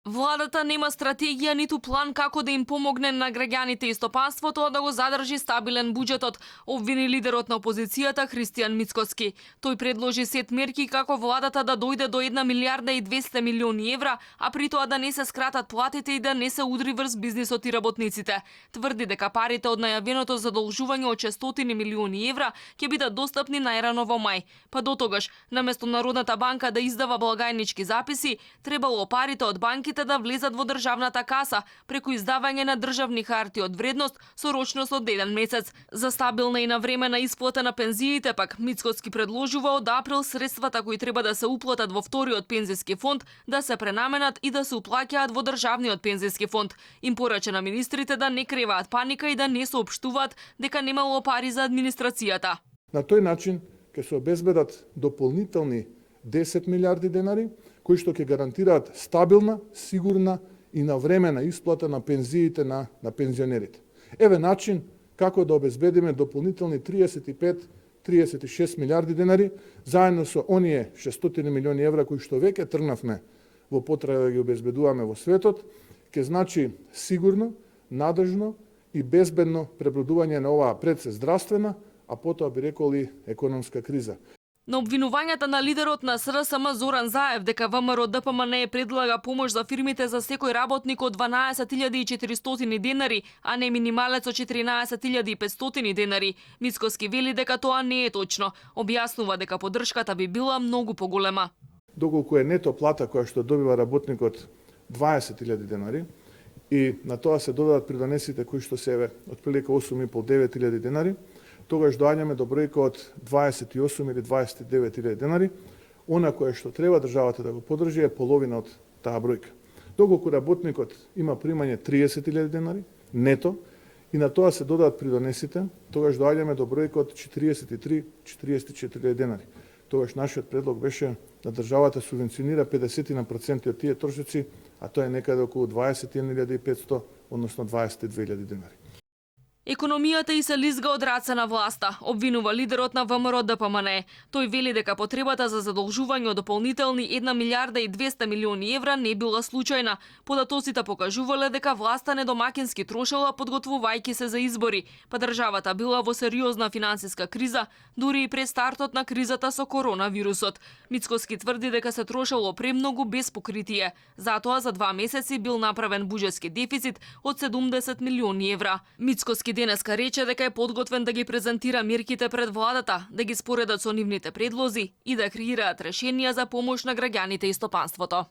Владата нема стратегија ниту план како да им помогне на граѓаните и стопанството да го задржи стабилен буџетот, обвини лидерот на опозицијата Христијан Мицкоски. Тој предложи сет мерки како владата да дојде до 1 милиарда и 200 милиони евра, а при тоа да не се скратат платите и да не се удри врз бизнисот и работниците. Тврди дека парите од најавеното задолжување од 600 милиони евра ќе бидат достапни најрано во мај. Па до тогаш, наместо Народната банка да издава благајнички записи, требало парите од банките да влезат во државната каса преку издавање на државни харти од вредност со рочност од 1 месец. За стабилна и навремена исплата на пензиите пак Мицкоски предложува од април средствата кои треба да се уплатат во вториот пензиски фонд да се пренаменат и да се уплаќаат во државниот пензиски фонд. Им порача на министрите да не креваат паника и да не соопштуваат дека немало пари за администрацијата. На тој начин ќе се обезбедат дополнителни 10 милиарди денари, кои што ќе гарантираат стабилна, сигурна и навремена исплата на пензиите на пензионерите. Еве начин како да обезбедиме дополнителни 35-36 милиарди денари, заедно со оние 600 милиони евра кои што веќе тргнавме во потрага да ги обезбедуваме во светот, ќе значи сигурно, надржно и безбедно пребродување на оваа пред се здравствена, а потоа би рекол и економска криза. На обвинувањата на лидерот на СРСМ Зоран Заев дека ВМРО ДПМН предлага помош за фирмите за секој работник од 12.400 денари, а не минималец од 14.500 денари, Мицкоски вели дека тоа не е точно. Објаснува дека поддршката би била многу поголема. Доколку е нето плата која што добива работникот 20.000 денари и на тоа се додадат придонесите кои што се отприлика 8.500-9.000 денари, тогаш доаѓаме до бројка од 28 или 29.000 денари, она кое што треба државата да го поддржи е половина од таа бројка. Доколку работникот има примање 30.000 денари, нето, и на тоа се додадат придонесите, тогаш доаѓаме до бројка од 43-44.000 денари. Тогаш нашиот предлог беше да државата субвенционира 50% од тие трошоци, а тоа е некаде околу 21.500, односно 22.000 денари. Економијата и се лизга од раце на власта, обвинува лидерот на ВМРО ДПМН. Тој вели дека потребата за задолжување од дополнителни 1 милиарда и 200 милиони евра не била случајна. Податоците покажувале дека власта недомакински трошела подготвувајќи се за избори, па државата била во сериозна финансиска криза, дури и пред стартот на кризата со коронавирусот. Мицкоски тврди дека се трошело премногу без покритие. Затоа за 2 месеци бил направен буџетски дефицит од 70 милиони евра. Мицкоски денеска рече дека е подготвен да ги презентира мерките пред владата, да ги споредат со нивните предлози и да креираат решенија за помош на граѓаните и стопанството.